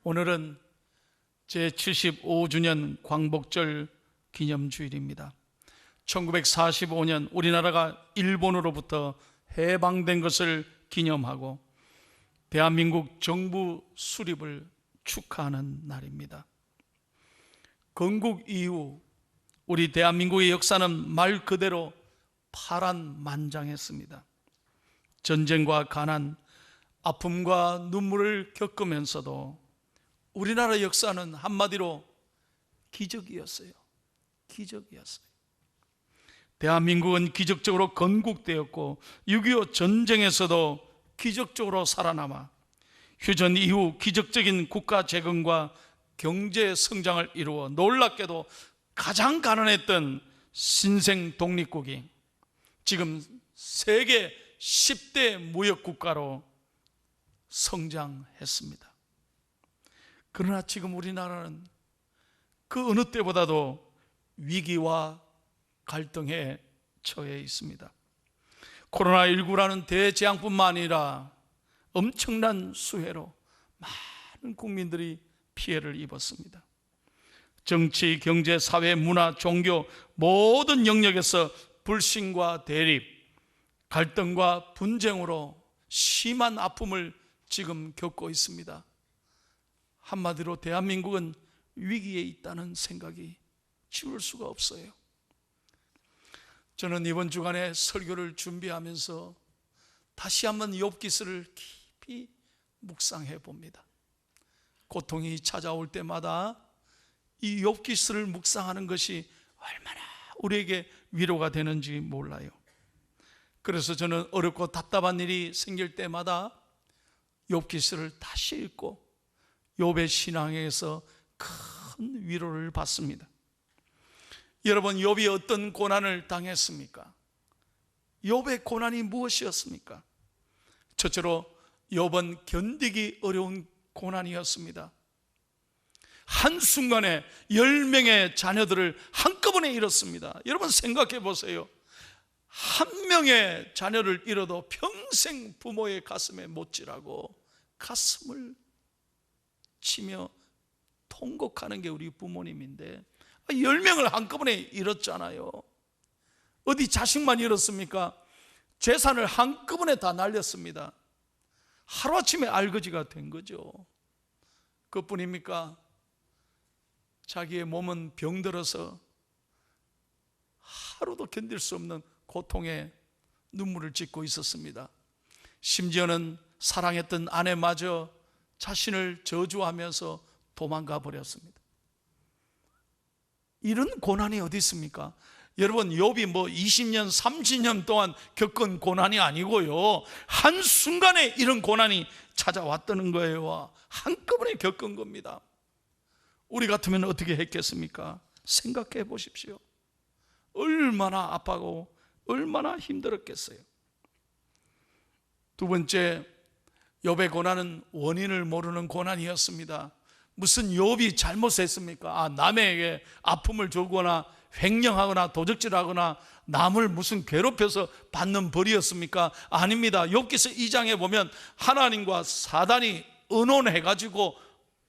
오늘은 제75주년 광복절 기념주일입니다. 1945년 우리나라가 일본으로부터 해방된 것을 기념하고 대한민국 정부 수립을 축하하는 날입니다. 건국 이후 우리 대한민국의 역사는 말 그대로 파란만장했습니다. 전쟁과 가난, 아픔과 눈물을 겪으면서도 우리나라 역사는 한마디로 기적이었어요. 기적이었어요. 대한민국은 기적적으로 건국되었고 6.25 전쟁에서도 기적적으로 살아남아 휴전 이후 기적적인 국가 재건과 경제 성장을 이루어 놀랍게도 가장 가난했던 신생 독립국이 지금 세계 10대 무역국가로 성장했습니다. 그러나 지금 우리나라는 그 어느 때보다도 위기와 갈등에 처해 있습니다. 코로나19라는 대재앙뿐만 아니라 엄청난 수해로 많은 국민들이 피해를 입었습니다. 정치, 경제, 사회, 문화, 종교 모든 영역에서 불신과 대립, 갈등과 분쟁으로 심한 아픔을 지금 겪고 있습니다. 한마디로 대한민국은 위기에 있다는 생각이 지울 수가 없어요. 저는 이번 주간에 설교를 준비하면서 다시 한번 욥기서를 깊이 묵상해 봅니다. 고통이 찾아올 때마다 이 욥기서를 묵상하는 것이 얼마나 우리에게 위로가 되는지 몰라요. 그래서 저는 어렵고 답답한 일이 생길 때마다 욥기서를 다시 읽고 욥의 신앙에서 큰 위로를 받습니다. 여러분, 욥이 어떤 고난을 당했습니까? 욥의 고난이 무엇이었습니까? 첫째로 욥은 견디기 어려운 고난이었습니다. 한순간에 10명의 자녀들을 한꺼번에 잃었습니다. 여러분 생각해 보세요. 한 명의 자녀를 잃어도 평생 부모의 가슴에 못질하고 가슴을 치며 통곡하는 게 우리 부모님인데 10명을 한꺼번에 잃었잖아요. 어디 자식만 잃었습니까? 재산을 한꺼번에 다 날렸습니다. 하루아침에 알거지가 된 거죠. 그뿐입니까? 자기의 몸은 병들어서 하루도 견딜 수 없는 고통에 눈물을 짓고 있었습니다. 심지어는 사랑했던 아내마저 자신을 저주하면서 도망가 버렸습니다. 이런 고난이 어디 있습니까? 여러분, 욥이 20년, 30년 동안 겪은 고난이 아니고요, 한순간에 이런 고난이 찾아왔다는 거예요. 한꺼번에 겪은 겁니다. 우리 같으면 어떻게 했겠습니까? 생각해 보십시오. 얼마나 아파하고 얼마나 힘들었겠어요. 두 번째, 욥의 고난은 원인을 모르는 고난이었습니다. 무슨 욥이 잘못했습니까? 남에게 아픔을 주거나 횡령하거나 도적질하거나 남을 무슨 괴롭혀서 받는 벌이었습니까? 아닙니다. 욥기서 2장에 보면 하나님과 사단이 의논해가지고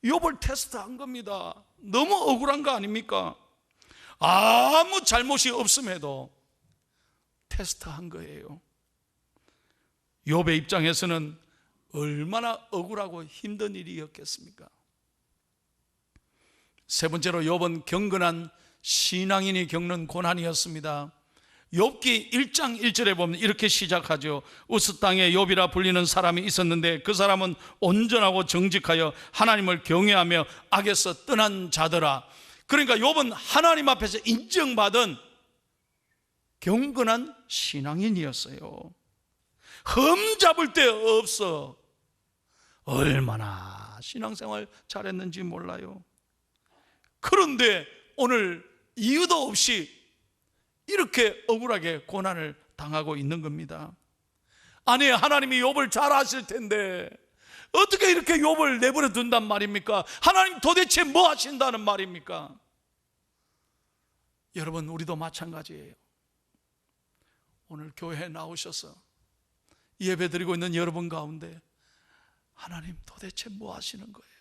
욥을 테스트한 겁니다. 너무 억울한 거 아닙니까? 아무 잘못이 없음에도 테스트한 거예요. 욥의 입장에서는 얼마나 억울하고 힘든 일이었겠습니까? 세 번째로 욥은 경건한 신앙인이 겪는 고난이었습니다. 욥기 1장 1절에 보면 이렇게 시작하죠. 우스 땅에 욥이라 불리는 사람이 있었는데 그 사람은 온전하고 정직하여 하나님을 경외하며 악에서 떠난 자더라. 그러니까 욥은 하나님 앞에서 인정받은 경건한 신앙인이었어요. 흠잡을 데 없어. 얼마나 신앙생활 잘했는지 몰라요. 그런데 오늘 이유도 없이 이렇게 억울하게 고난을 당하고 있는 겁니다. 아니, 하나님이 욥을 잘 아실 텐데 어떻게 이렇게 욥을 내버려 둔단 말입니까? 하나님 도대체 뭐 하신다는 말입니까? 여러분, 우리도 마찬가지예요. 오늘 교회에 나오셔서 예배 드리고 있는 여러분 가운데 하나님 도대체 뭐 하시는 거예요?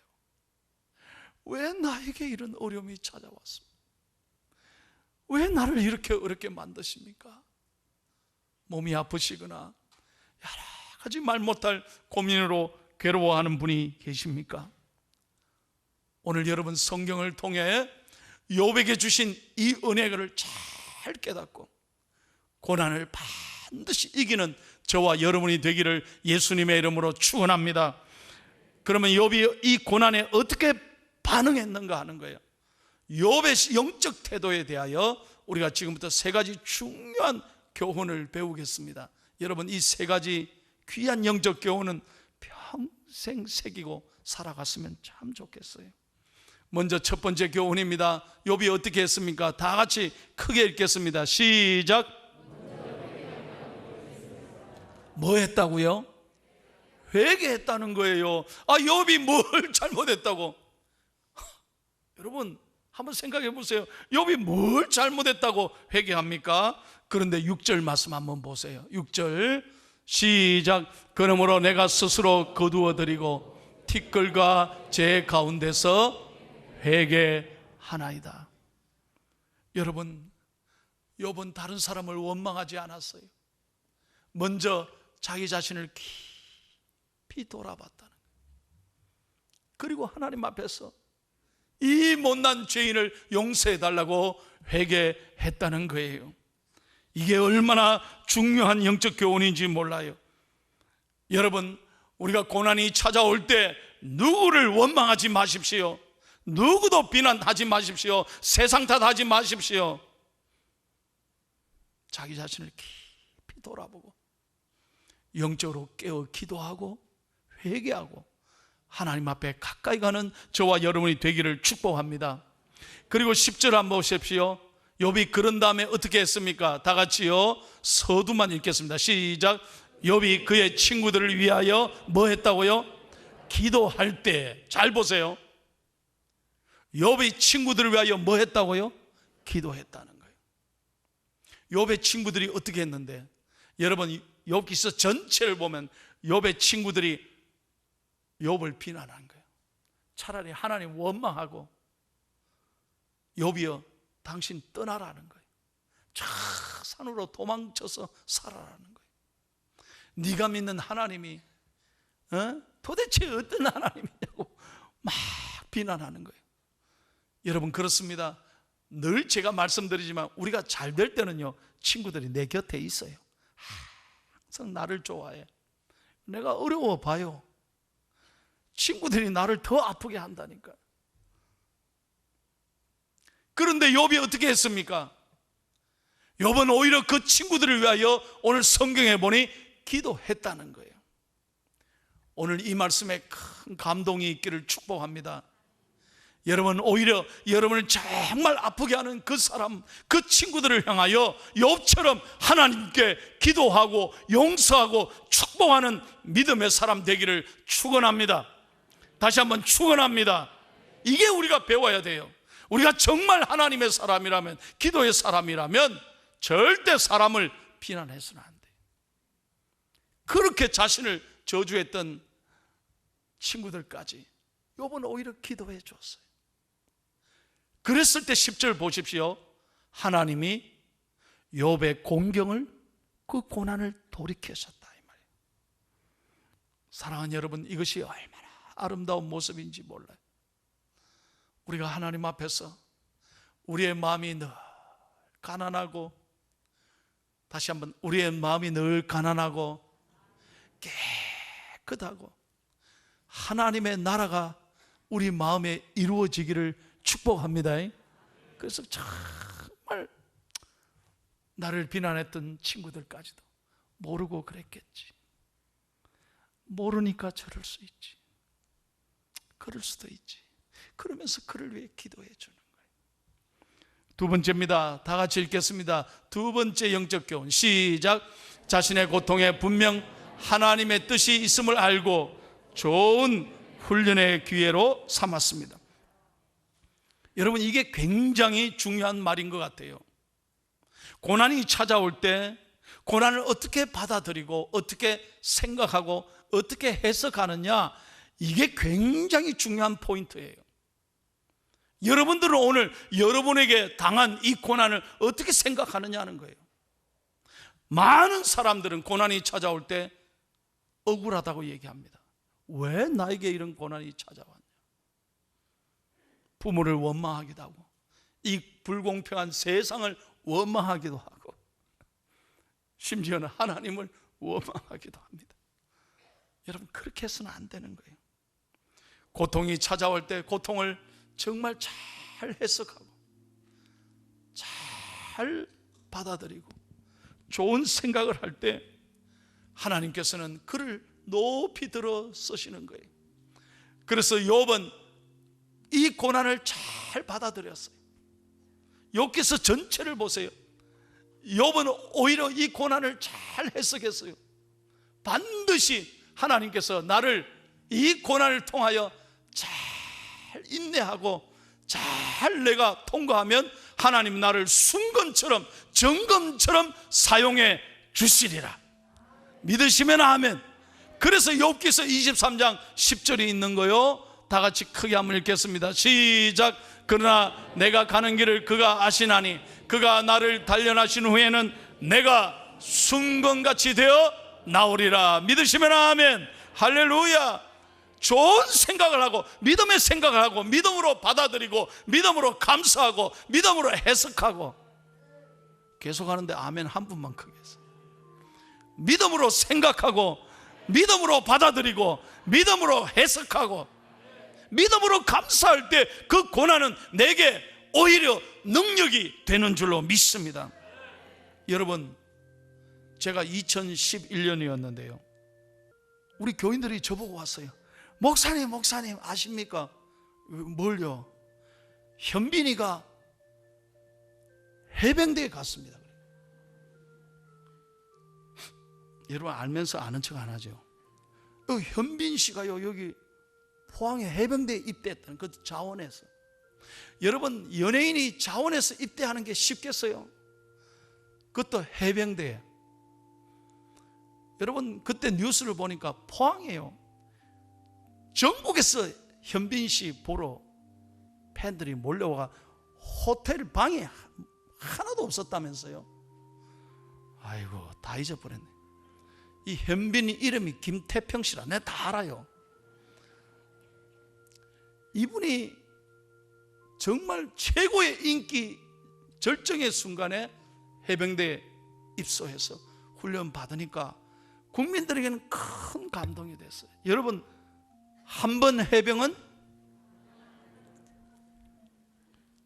왜 나에게 이런 어려움이 찾아왔습니까? 왜 나를 이렇게 어렵게 만드십니까? 몸이 아프시거나 여러 가지 말 못할 고민으로 괴로워하는 분이 계십니까? 오늘 여러분 성경을 통해 욥에게 주신 이 은혜를 잘 깨닫고 고난을 반드시 이기는 저와 여러분이 되기를 예수님의 이름으로 축원합니다. 그러면 욥이 이 고난에 어떻게 반응했는가 하는 거예요. 욥의 영적 태도에 대하여 우리가 지금부터 세 가지 중요한 교훈을 배우겠습니다. 여러분 이 세 가지 귀한 영적 교훈은 평생 새기고 살아갔으면 참 좋겠어요. 먼저 첫 번째 교훈입니다. 욥이 어떻게 했습니까? 다 같이 크게 읽겠습니다. 시작. 뭐 했다고요? 회개했다는 거예요. 욥이 뭘 잘못했다고? 여러분 한번 생각해 보세요. 욥이 뭘 잘못했다고 회개합니까? 그런데 6절 말씀 한번 보세요. 6절 시작. 그러므로 내가 스스로 거두어 드리고 티끌과 제 가운데서 회개하나이다. 여러분 욥은 다른 사람을 원망하지 않았어요. 먼저 자기 자신을 깊이 돌아봤다는 거예요. 그리고 하나님 앞에서 이 못난 죄인을 용서해 달라고 회개했다는 거예요. 이게 얼마나 중요한 영적 교훈인지 몰라요. 여러분 우리가 고난이 찾아올 때 누구를 원망하지 마십시오. 누구도 비난하지 마십시오. 세상 탓하지 마십시오. 자기 자신을 깊이 돌아보고 영적으로 깨어 기도하고 회개하고 하나님 앞에 가까이 가는 저와 여러분이 되기를 축복합니다. 그리고 10절 한번 보십시오. 욥이 그런 다음에 어떻게 했습니까? 다 같이요 서두만 읽겠습니다. 시작. 욥이 그의 친구들을 위하여 뭐 했다고요? 기도할 때. 잘 보세요. 욥이 친구들을 위하여 뭐 했다고요? 기도했다는 거예요. 욥의 친구들이 어떻게 했는데, 여러분 욥기서 전체를 보면 욥의 친구들이 욥을 비난한 거예요. 차라리 하나님 원망하고 욥이여 당신 떠나라는 거예요. 저 산으로 도망쳐서 살아라는 거예요. 네가 믿는 하나님이 도대체 어떤 하나님이냐고 막 비난하는 거예요. 여러분 그렇습니다. 늘 제가 말씀드리지만 우리가 잘 될 때는요 친구들이 내 곁에 있어요. 항상 나를 좋아해. 내가 어려워 봐요. 친구들이 나를 더 아프게 한다니까. 그런데 욥이 어떻게 했습니까? 욥은 오히려 그 친구들을 위하여 오늘 성경에 보니 기도했다는 거예요. 오늘 이 말씀에 큰 감동이 있기를 축복합니다. 여러분 오히려 여러분을 정말 아프게 하는 그 사람, 그 친구들을 향하여 욥처럼 하나님께 기도하고 용서하고 축복하는 믿음의 사람 되기를 축원합니다. 다시 한번 축원합니다. 이게 우리가 배워야 돼요. 우리가 정말 하나님의 사람이라면, 기도의 사람이라면 절대 사람을 비난해서는 안 돼요. 그렇게 자신을 저주했던 친구들까지 욥은 오히려 기도해 줬어요. 그랬을 때 10절 보십시오. 하나님이 욥의 공경을, 그 고난을 돌이키셨다 이 말이에요. 사랑하는 여러분, 이것이 얼마나 아름다운 모습인지 몰라요. 우리가 하나님 앞에서 우리의 마음이 늘 가난하고, 다시 한번 우리의 마음이 늘 가난하고 깨끗하고 하나님의 나라가 우리 마음에 이루어지기를 축복합니다. 그래서 정말 나를 비난했던 친구들까지도 모르고 그랬겠지. 모르니까 저럴 수 있지. 그럴 수도 있지. 그러면서 그를 위해 기도해 주는 거예요. 두 번째입니다. 다 같이 읽겠습니다. 두 번째 영적 교훈 시작. 자신의 고통에 분명 하나님의 뜻이 있음을 알고 좋은 훈련의 기회로 삼았습니다. 여러분 이게 굉장히 중요한 말인 것 같아요. 고난이 찾아올 때 고난을 어떻게 받아들이고 어떻게 생각하고 어떻게 해석하느냐, 이게 굉장히 중요한 포인트예요. 여러분들은 오늘 여러분에게 당한 이 고난을 어떻게 생각하느냐는 거예요. 많은 사람들은 고난이 찾아올 때 억울하다고 얘기합니다. 왜 나에게 이런 고난이 찾아왔냐? 부모를 원망하기도 하고, 이 불공평한 세상을 원망하기도 하고, 심지어는 하나님을 원망하기도 합니다. 여러분, 그렇게 해서는 안 되는 거예요. 고통이 찾아올 때 고통을 정말 잘 해석하고 잘 받아들이고 좋은 생각을 할 때 하나님께서는 그를 높이 들어 쓰시는 거예요. 그래서 욥은 이 고난을 잘 받아들였어요. 욥기서 전체를 보세요. 욥은 오히려 이 고난을 잘 해석했어요. 반드시 하나님께서 나를 이 고난을 통하여 잘 인내하고 잘 내가 통과하면 하나님 나를 순금처럼 정금처럼 사용해 주시리라. 믿으시면 아멘. 그래서 욥기서 23장 10절이 있는 거요. 다 같이 크게 한번 읽겠습니다. 시작. 그러나 내가 가는 길을 그가 아시나니 그가 나를 단련하신 후에는 내가 순금같이 되어 나오리라. 믿으시면 아멘. 할렐루야. 좋은 생각을 하고 믿음의 생각을 하고 믿음으로 받아들이고 믿음으로 감사하고 믿음으로 해석하고, 계속 하는데 아멘 한 분만 크게 했어요. 믿음으로 생각하고 믿음으로 받아들이고 믿음으로 해석하고 믿음으로 감사할 때 그 고난은 내게 오히려 능력이 되는 줄로 믿습니다. 여러분, 제가 2011년이었는데요 우리 교인들이 저보고 왔어요. 목사님 아십니까? 뭘요? 현빈이가 해병대에 갔습니다. 여러분, 알면서 아는 척 안 하죠. 현빈 씨가요 여기 포항에 해병대에 입대했다는 그 자원에서. 여러분, 연예인이 자원에서 입대하는 게 쉽겠어요? 그것도 해병대에. 여러분, 그때 뉴스를 보니까 포항이에요. 전국에서 현빈 씨 보러 팬들이 몰려와 호텔 방에 하나도 없었다면서요. 아이고, 다 잊어버렸네. 이 현빈이 이름이 김태평 씨라 내가 다 알아요. 이분이 정말 최고의 인기 절정의 순간에 해병대에 입소해서 훈련 받으니까 국민들에게는 큰 감동이 됐어요. 여러분, 한 번 해병은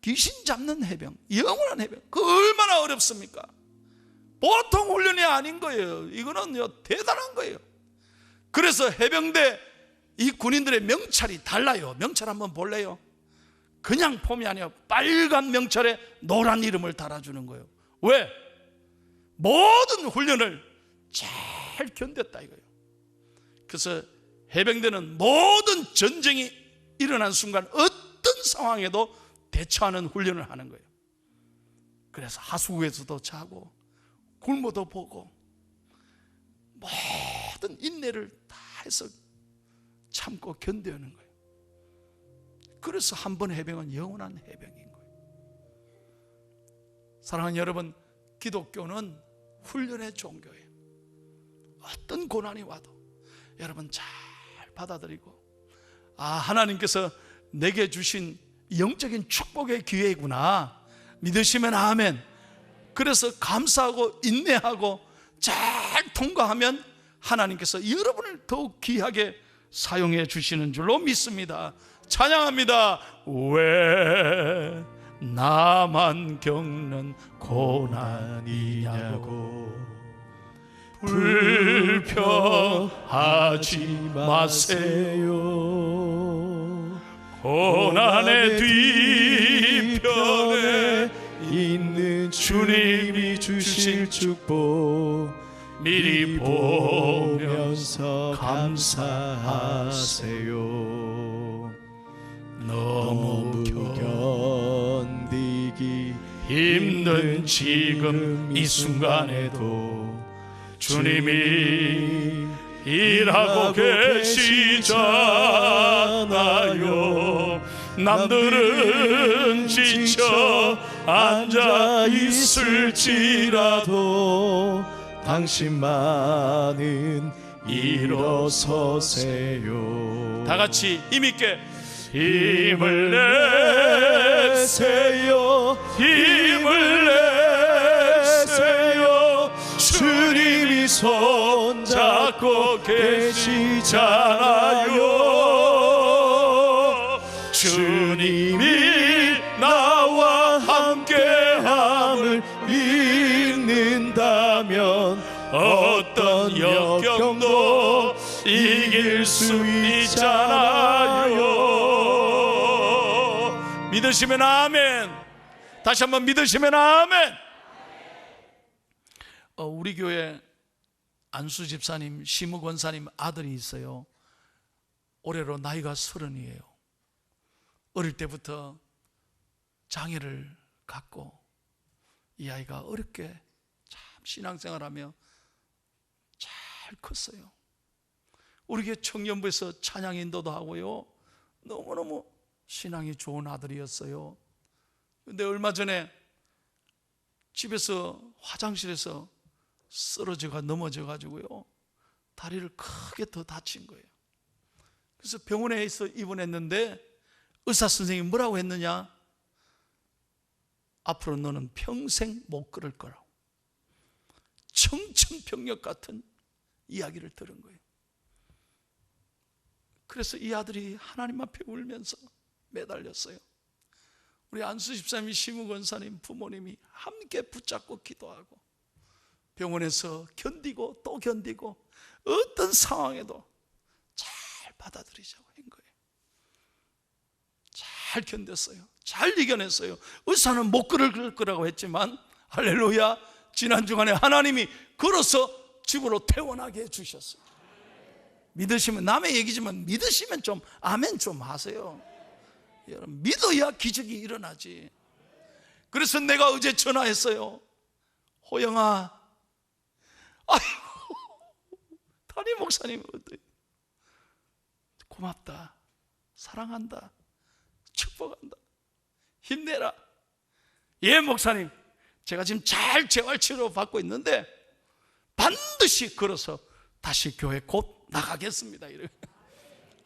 귀신 잡는 해병, 영원한 해병. 그 얼마나 어렵습니까? 보통 훈련이 아닌 거예요. 이거는 대단한 거예요. 그래서 해병대 이 군인들의 명찰이 달라요. 명찰 한번 볼래요? 그냥 폼이 아니라 빨간 명찰에 노란 이름을 달아주는 거예요. 왜? 모든 훈련을 잘 견뎠다 이거예요. 그래서 해병대는 모든 전쟁이 일어난 순간 어떤 상황에도 대처하는 훈련을 하는 거예요. 그래서 하수구에서도 자고 굶어도 보고 모든 인내를 다 해서 참고 견뎌내는 거예요. 그래서 한 번 해병은 영원한 해병인 거예요. 사랑하는 여러분, 기독교는 훈련의 종교예요. 어떤 고난이 와도 여러분 잘 받아들이고, 하나님께서 내게 주신 영적인 축복의 기회구나 믿으시면 아멘. 그래서 감사하고 인내하고 잘 통과하면 하나님께서 여러분을 더욱 귀하게 사용해 주시는 줄로 믿습니다. 찬양합니다. 왜 나만 겪는 고난이냐고 불평하지 마세요. 고난의 뒤편에 있는 주님이 주실 축복 미리 보면서 감사하세요. 너무 견디기 힘든 지금 이 순간에도 주님이 일하고 계시잖아요. 남들은 지쳐 앉아 있을지라도 당신만은 일어서세요. 다 같이 힘있게 힘을 내세요. 힘을 내세요. 주님이 손잡고 계시잖아요. 주님이 나와 함께함을 믿는다면 어떤 역경도 이길 수 있잖아요. 믿으시면 아멘. 다시 한번 믿으시면 아멘. 우리 교회 안수 집사님, 심우 권사님 아들이 있어요. 올해로 나이가 30이에요. 어릴 때부터 장애를 갖고 이 아이가 어렵게 참 신앙생활하며 잘 컸어요. 우리 교회 청년부에서 찬양 인도도 하고요, 너무너무 신앙이 좋은 아들이었어요. 근데 얼마 전에 집에서 화장실에서 쓰러져가 넘어져 가지고요, 다리를 크게 더 다친 거예요. 그래서 병원에서 입원했는데 의사 선생님이 뭐라고 했느냐? 앞으로 너는 평생 못 걸을 거라고, 청천벽력 같은 이야기를 들은 거예요. 그래서 이 아들이 하나님 앞에 울면서 매달렸어요. 우리 안수 집사님, 심우 권사님 부모님이 함께 붙잡고 기도하고 병원에서 견디고 또 견디고 어떤 상황에도 잘 받아들이자고 한 거예요. 잘 견뎠어요. 잘 이겨냈어요. 의사는 못 걸을 거라고 했지만 할렐루야, 지난 주간에 하나님이 걸어서 집으로 퇴원하게 해주셨어요. 믿으시면, 남의 얘기지만 믿으시면 좀 아멘 좀 하세요. 여러분, 믿어야 기적이 일어나지. 그래서 내가 어제 전화했어요. 호영아, 아이고, 담임 목사님 고맙다, 사랑한다, 축복한다, 힘내라. 예 목사님, 제가 지금 잘 재활치료 받고 있는데 반드시 걸어서 다시 교회 곧 나가겠습니다.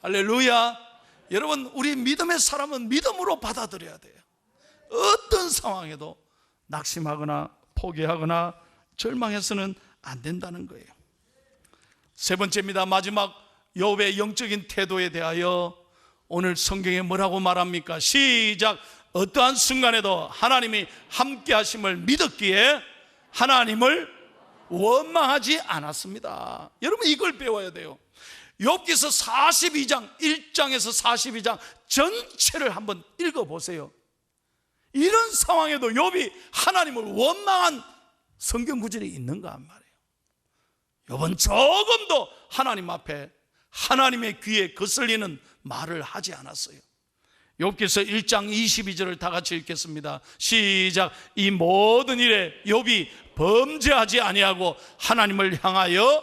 할렐루야. 여러분, 우리 믿음의 사람은 믿음으로 받아들여야 돼요. 어떤 상황에도 낙심하거나 포기하거나 절망해서는 안 된다는 거예요. 세 번째입니다. 마지막, 욥의 영적인 태도에 대하여 오늘 성경에 뭐라고 말합니까? 시작. 어떠한 순간에도 하나님이 함께 하심을 믿었기에 하나님을 원망하지 않았습니다. 여러분, 이걸 배워야 돼요. 욥기서 42장 1장에서 42장 전체를 한번 읽어보세요. 이런 상황에도 욥이 하나님을 원망한 성경 구절이 있는가 말이에요. 욥은 조금도 하나님 앞에 하나님의 귀에 거슬리는 말을 하지 않았어요. 욥기서 1장 22절을 다 같이 읽겠습니다. 시작. 이 모든 일에 욥이 범죄하지 아니하고 하나님을 향하여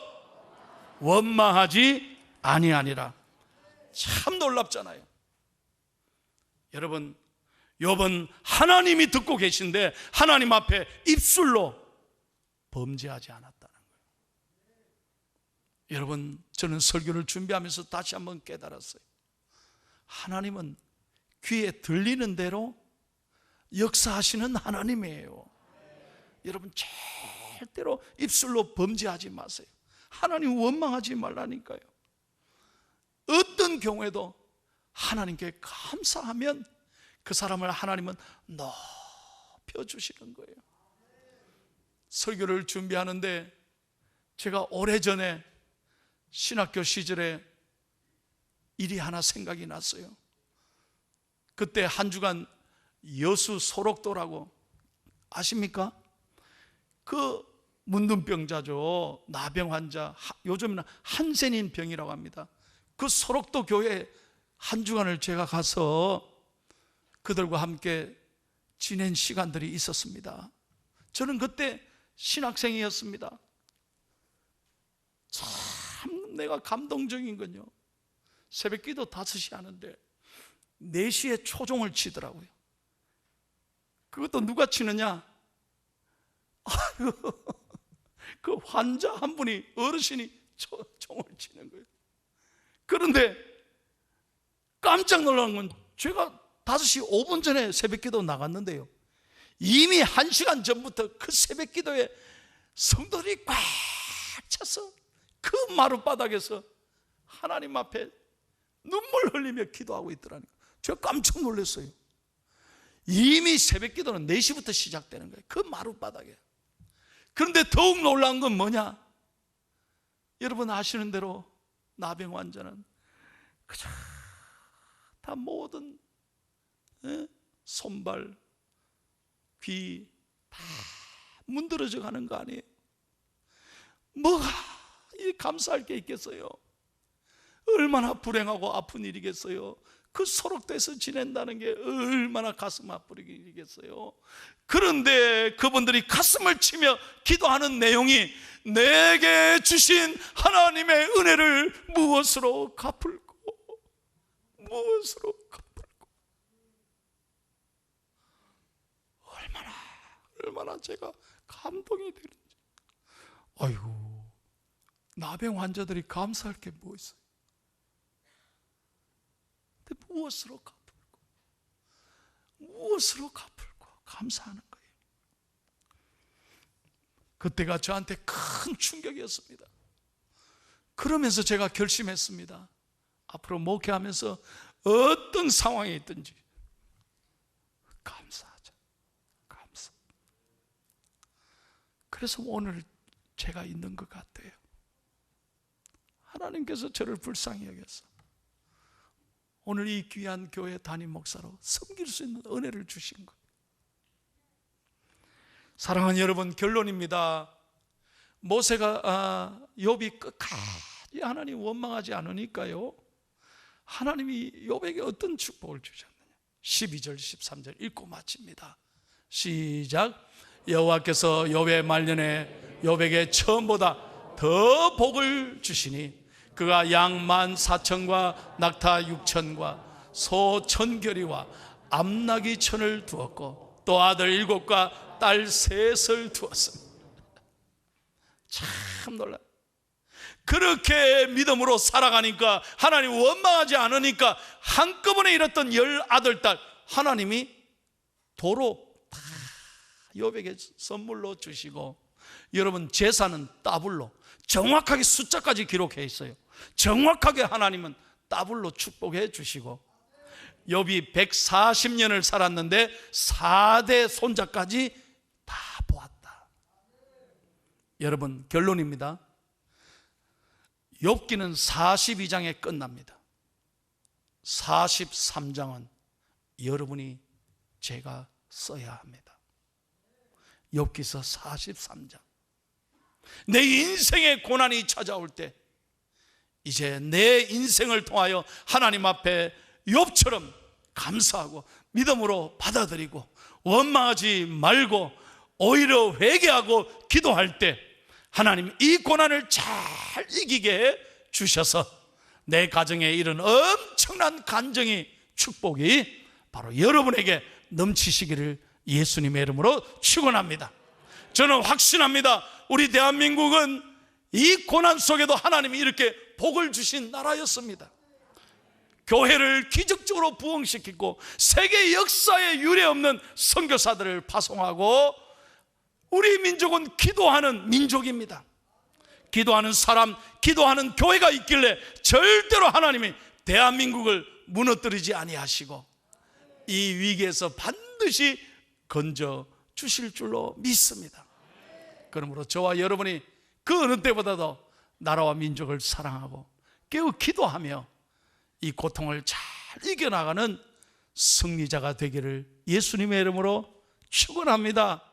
원망하지 아니하니라. 참 놀랍잖아요. 여러분, 욥은 하나님이 듣고 계신데 하나님 앞에 입술로 범죄하지 않았다는 거예요. 여러분, 저는 설교를 준비하면서 다시 한번 깨달았어요. 하나님은 귀에 들리는 대로 역사하시는 하나님이에요. 여러분, 절대로 입술로 범죄하지 마세요. 하나님 원망하지 말라니까요. 어떤 경우에도 하나님께 감사하면 그 사람을 하나님은 높여주시는 거예요. 설교를 준비하는데 제가 오래전에 신학교 시절에 일이 하나 생각이 났어요. 그때 한 주간 여수 소록도라고 아십니까? 그 문둥병자죠. 나병 환자, 요즘은 한센인 병이라고 합니다. 그 소록도 교회에 한 주간을 제가 가서 그들과 함께 지낸 시간들이 있었습니다. 저는 그때 신학생이었습니다. 참 내가 감동적인 건요, 새벽 기도 5시 하는데 4시에 초종을 치더라고요. 그것도 누가 치느냐? 아유, 그 환자 한 분이, 어르신이 총을 치는 거예요. 그런데 깜짝 놀란 건, 제가 5시 5분 전에 새벽기도 나갔는데요, 이미 1시간 전부터 그 새벽기도에 성도들이 꽉 차서 그 마룻바닥에서 하나님 앞에 눈물 흘리며 기도하고 있더라니까. 제가 깜짝 놀랐어요. 이미 새벽기도는 4시부터 시작되는 거예요, 그 마룻바닥에. 그런데 더욱 놀라운 건 뭐냐? 여러분 아시는 대로 나병 환자는 그저 다 모든 손발, 귀 다 문드러져 가는 거 아니에요? 뭐가 이 감사할 게 있겠어요? 얼마나 불행하고 아픈 일이겠어요? 그 소록돼서 지낸다는 게 얼마나 가슴 아픈 일이겠어요? 그런데 그분들이 가슴을 치며 기도하는 내용이, 내게 주신 하나님의 은혜를 무엇으로 갚을꼬? 무엇으로 갚을꼬? 얼마나 제가 감동이 되는지. 아이고, 나병 환자들이 감사할 게 뭐 있어요? 근데 무엇으로 갚을까? 무엇으로 갚을까? 감사하는 거예요. 그때가 저한테 큰 충격이었습니다. 그러면서 제가 결심했습니다. 앞으로 목회하면서 어떤 상황에 있든지 감사하자. 감사. 그래서 오늘 제가 있는 것 같아요. 하나님께서 저를 불쌍히 여겨서 오늘 이 귀한 교회 담임 목사로 섬길 수 있는 은혜를 주신 것. 사랑하는 여러분, 결론입니다. 모세가 욥이 끝까지 하나님 원망하지 않으니까요, 하나님이 욥에게 어떤 축복을 주셨느냐. 12절 13절 읽고 마칩니다. 시작. 여호와께서 욥의 말년에 욥에게 처음보다 더 복을 주시니 그가 양 14,000과 낙타 6,000과 소 1,000결이와 암나귀 1,000을 두었고 또 아들 7과 딸 3을 두었습니다. 참 놀라요. 그렇게 믿음으로 살아가니까, 하나님 원망하지 않으니까 한꺼번에 잃었던 10아들, 하나님이 도로 다 욥에게 선물로 주시고, 여러분 재산은 더블로, 정확하게 숫자까지 기록해 있어요. 정확하게 하나님은 더블로 축복해 주시고, 욥이 140년을 살았는데 4대 손자까지 다 보았다. 여러분, 결론입니다. 욥기는 42장에 끝납니다. 43장은 여러분이 제가 써야 합니다. 욥기서 43장. 내 인생의 고난이 찾아올 때 이제 내 인생을 통하여 하나님 앞에 욥처럼 감사하고 믿음으로 받아들이고 원망하지 말고 오히려 회개하고 기도할 때 하나님 이 고난을 잘 이기게 주셔서 내 가정에 이런 엄청난 간증이, 축복이 바로 여러분에게 넘치시기를 예수님의 이름으로 축원합니다. 저는 확신합니다. 우리 대한민국은 이 고난 속에도 하나님이 이렇게 복을 주신 나라였습니다. 교회를 기적적으로 부흥시키고 세계 역사에 유례없는 선교사들을 파송하고, 우리 민족은 기도하는 민족입니다. 기도하는 사람, 기도하는 교회가 있길래 절대로 하나님이 대한민국을 무너뜨리지 아니하시고 이 위기에서 반드시 건져 주실 줄로 믿습니다. 그러므로 저와 여러분이 그 어느 때보다도 나라와 민족을 사랑하고 깨어 기도하며 이 고통을 잘 이겨나가는 승리자가 되기를 예수님의 이름으로 축원합니다.